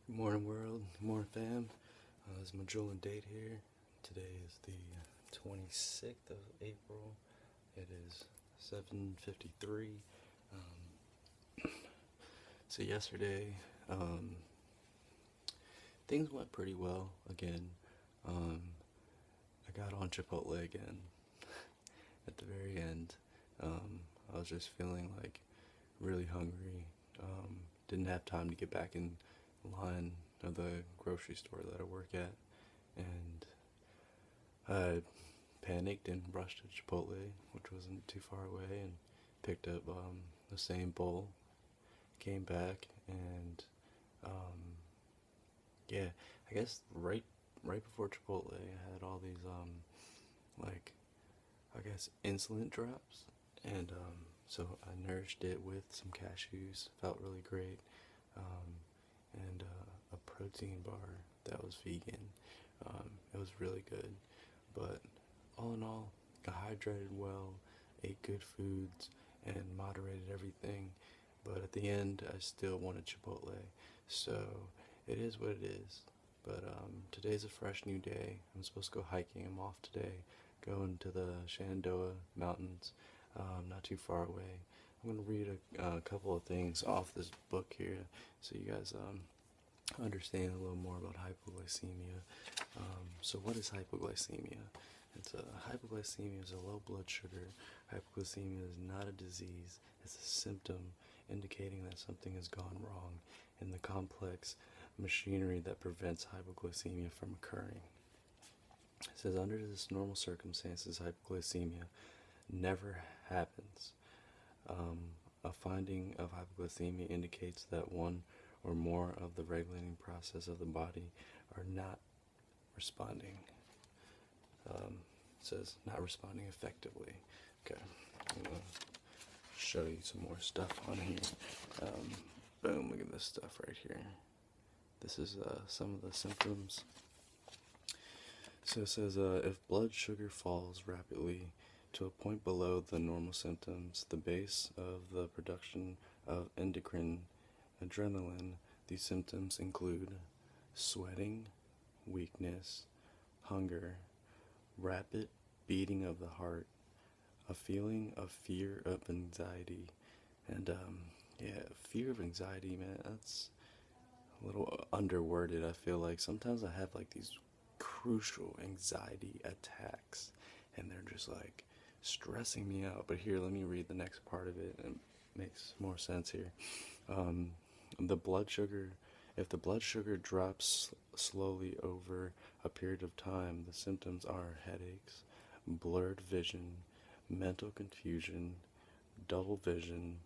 Good morning, world. Good morning, fam. This is Majolan Date here. Today is the 26th of April. It is 7:53. So yesterday, things went pretty well again. Um, I got on Chipotle again at the very end. I was just feeling like really hungry. Didn't have time to get back in line of the grocery store that I work at, and I panicked and rushed to Chipotle, which wasn't too far away, and picked up the same bowl. Came back and yeah, I guess right before Chipotle, I had all these like I guess insulin drops, and so I nourished it with some cashews. Felt really great, um, and a protein bar that was vegan. It was really good, but all in all, I hydrated well, ate good foods, and moderated everything. But at the end, I still wanted Chipotle, so it is what it is. But today's a fresh new day. I'm supposed to go hiking. I'm off today, going to the Shenandoah Mountains, not too far away. I'm going to read a couple of things off this book here so you guys understand a little more about hypoglycemia. So what is hypoglycemia? Hypoglycemia is a low blood sugar. Hypoglycemia is not a disease. It's a symptom indicating that something has gone wrong in the complex machinery that prevents hypoglycemia from occurring. It says under this normal circumstances, hypoglycemia never happens. A finding of hypoglycemia indicates that one or more of the regulating process of the body are not responding. It says not responding effectively. Okay, I'm gonna show you some more stuff on here. Boom, look at this stuff right here. This is some of the symptoms. So it says if blood sugar falls rapidly to a point below the normal symptoms, the base of the production of endocrine adrenaline, these symptoms include sweating, weakness, hunger, rapid beating of the heart, a feeling of fear of anxiety, and yeah, fear of anxiety, man, that's a little underworded. I feel like sometimes I have like these crucial anxiety attacks, and they're just like stressing me out. But here, let me read the next part of it, and it makes more sense here. The blood sugar, if the blood sugar drops slowly over a period of time, the symptoms are headaches, blurred vision, mental confusion, double vision,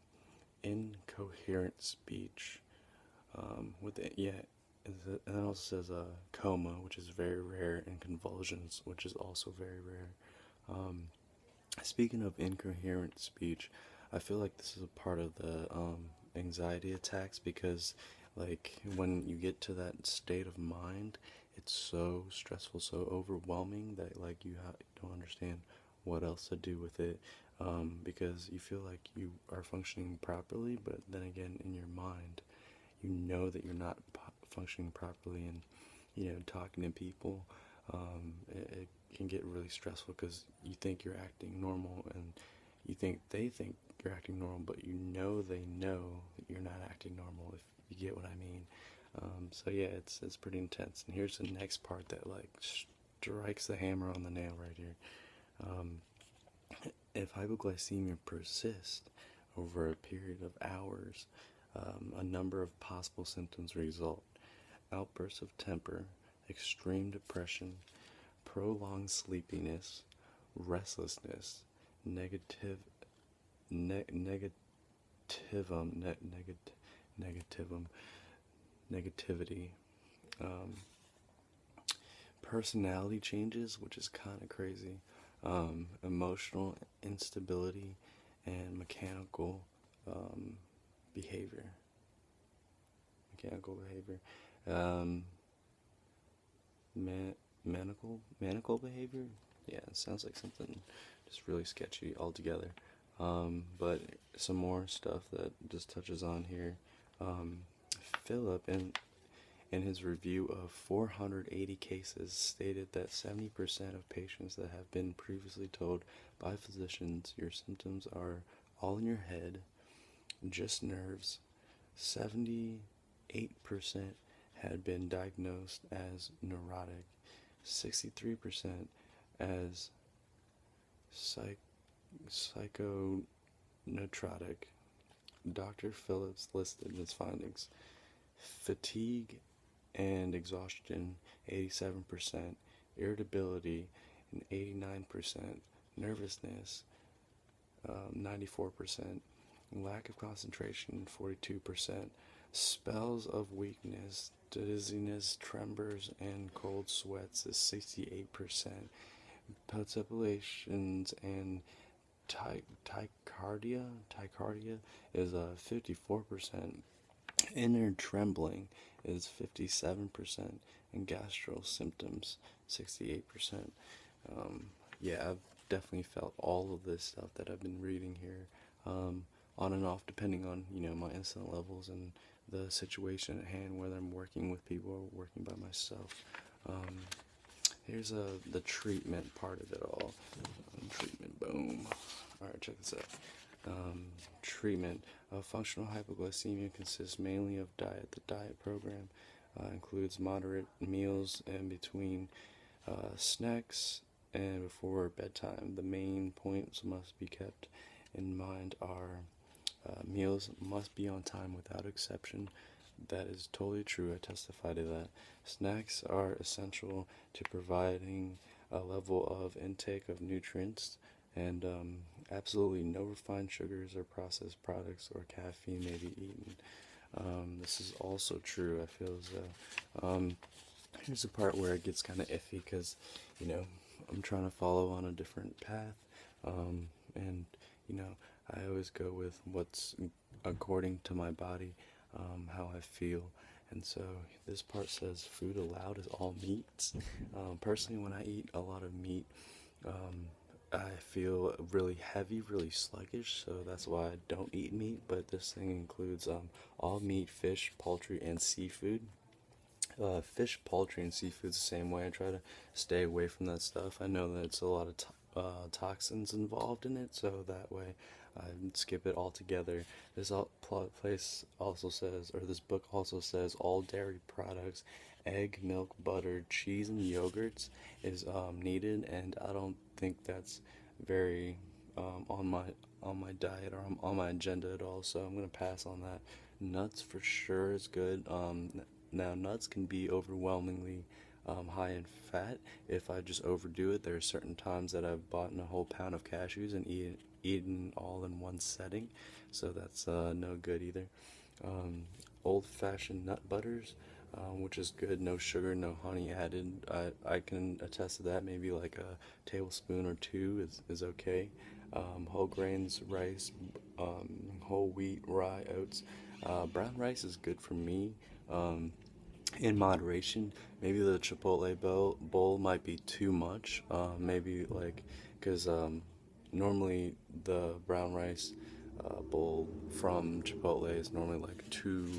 incoherent speech. With it, yeah, and it also says coma, which is very rare, and convulsions, which is also very rare. Speaking of incoherent speech, I feel like this is a part of the anxiety attacks because, like, when you get to that state of mind, it's so stressful, so overwhelming that, like, you don't understand what else to do with it because you feel like you are functioning properly, but then again, in your mind, you know that you're not functioning properly, and talking to people, it can get really stressful because you think you're acting normal, and you think they think you're acting normal, but they know that you're not acting normal, if you get what I mean. So yeah, it's pretty intense. And here's the next part that like strikes the hammer on the nail right here. If hypoglycemia persists over a period of hours, a number of possible symptoms result: outbursts of temper, extreme depression, prolonged sleepiness, restlessness, negative, negativum, negativum, negativity, um, personality changes, which is kind of crazy, emotional instability, and mechanical behavior. Mechanical behavior. Manical behavior? Yeah, it sounds like something just really sketchy altogether. But some more stuff that just touches on here. Philip, in his review of 480 cases, stated that 70% of patients that have been previously told by physicians your symptoms are all in your head, just nerves, 78% had been diagnosed as neurotic, 63% as psychonotropic. Dr. Phillips listed his findings: fatigue and exhaustion, 87%, irritability, and 89%, nervousness, 94%, lack of concentration, 42%, spells of weakness, dizziness, tremors, and cold sweats is 68%, palpitations and tachycardia is 54%, inner trembling is 57%, and gastro symptoms 68%. Yeah, I've definitely felt all of this stuff that I've been reading here, on and off, depending on my insulin levels and the situation at hand, whether I'm working with people or working by myself. Here's the treatment part of it all. Treatment, boom. All right, check this out. Treatment of functional hypoglycemia consists mainly of diet. The diet program includes moderate meals in between snacks and before bedtime. The main points must be kept in mind are meals must be on time without exception. That is totally true. I testify to that. Snacks are essential to providing a level of intake of nutrients, and absolutely no refined sugars or processed products or caffeine may be eaten. This is also true. I feel as though here's the part where it gets kind of iffy, because I'm trying to follow on a different path, and I always go with what's according to my body, how I feel. And so this part says food allowed is all meats. Personally, when I eat a lot of meat, I feel really heavy, really sluggish, so that's why I don't eat meat. But this thing includes all meat, fish, poultry, and seafood. Fish, poultry, and seafood's the same way. I try to stay away from that stuff. I know that it's a lot of toxins involved in it, so that way I skip it altogether. This place also says, or this book also says, all dairy products, egg, milk, butter, cheese, and yogurts is needed, and I don't think that's very on my diet or on my agenda at all. So I'm gonna pass on that. Nuts for sure is good. Now nuts can be overwhelmingly high in fat if I just overdo it. There are certain times that I've bought a whole pound of cashews and eaten all in one setting, so that's no good either. Old-fashioned nut butters, which is good, no sugar, no honey added. I can attest to that. Maybe like a tablespoon or two is okay. Whole grains, rice, whole wheat, rye, oats. Brown rice is good for me. In moderation. Maybe the Chipotle bowl might be too much. Maybe like, because normally the brown rice bowl from Chipotle is normally like two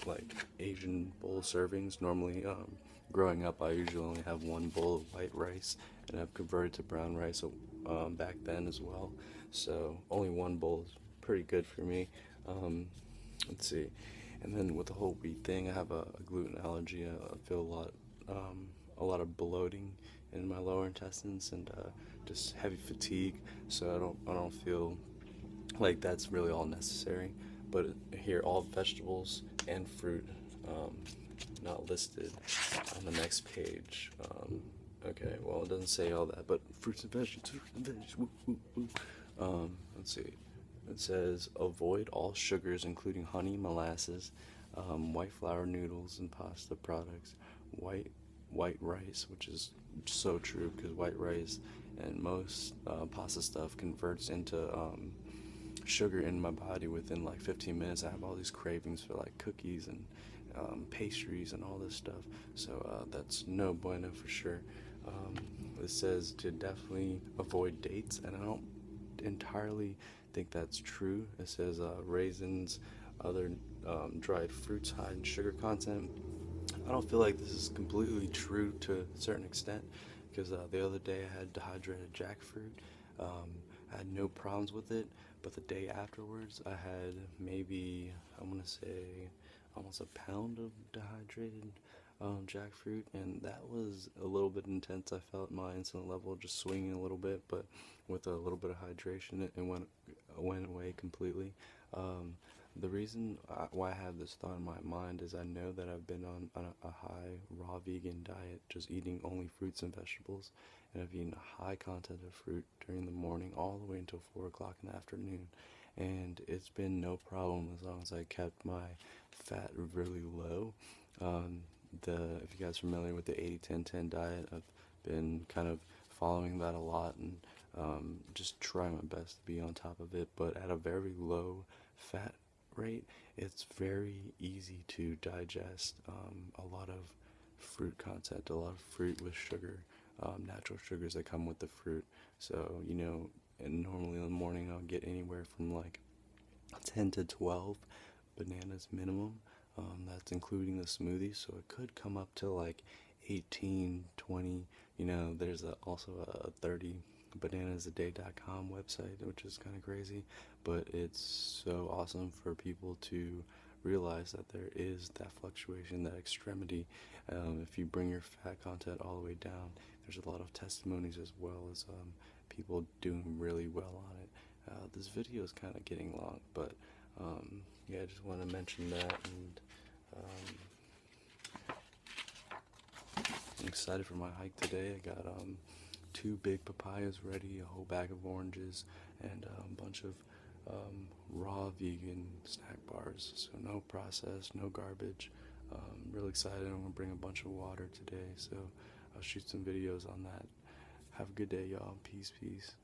like Asian bowl servings. Normally, growing up, I usually only have one bowl of white rice, and I've converted to brown rice back then as well. So only one bowl is pretty good for me. Let's see. And then with the whole wheat thing, I have a gluten allergy. I feel a lot of bloating in my lower intestines, and just heavy fatigue. So I don't feel like that's really all necessary. But here, all vegetables and fruit, not listed on the next page. Okay, well, it doesn't say all that, but fruits and veggies, woo, woo, woo. Let's see. It says avoid all sugars, including honey, molasses, white flour noodles, and pasta products. White rice, which is so true, because white rice and most pasta stuff converts into sugar in my body within like 15 minutes. I have all these cravings for like cookies and pastries and all this stuff. So that's no bueno for sure. It says to definitely avoid dates, and I don't entirely think that's true. It says raisins, other dried fruits high in sugar content. I don't feel like this is completely true to a certain extent, because the other day I had dehydrated jackfruit. I had no problems with it, but the day afterwards I had maybe, I want to say, almost a pound of dehydrated jackfruit, and that was a little bit intense. I felt my insulin level just swinging a little bit, but with a little bit of hydration, it went away completely. Um, the reason why I have this thought in my mind is I know that I've been on a high raw vegan diet, just eating only fruits and vegetables, and I've eaten a high content of fruit during the morning all the way until 4 o'clock in the afternoon. And it's been no problem as long as I kept my fat really low. Um, if you guys are familiar with the 80-10-10 diet, I've been kind of following that a lot, and just trying my best to be on top of it, but at a very low fat rate. It's very easy to digest a lot of fruit content, a lot of fruit with sugar, natural sugars that come with the fruit. So, and normally in the morning I'll get anywhere from like 10 to 12 bananas minimum. That's including the smoothie, so it could come up to like 18, 20. There's also a 30bananasaday.com website, which is kind of crazy, but it's so awesome for people to realize that there is that fluctuation, that extremity. If you bring your fat content all the way down, there's a lot of testimonies as well as people doing really well on it. This video is kind of getting long, but yeah, I just want to mention that, and I'm excited for my hike today. I got 2 big papayas ready, a whole bag of oranges, and a bunch of raw vegan snack bars. So no processed, no garbage. Really excited. I'm gonna bring a bunch of water today, so I'll shoot some videos on that. Have a good day, y'all. Peace, peace.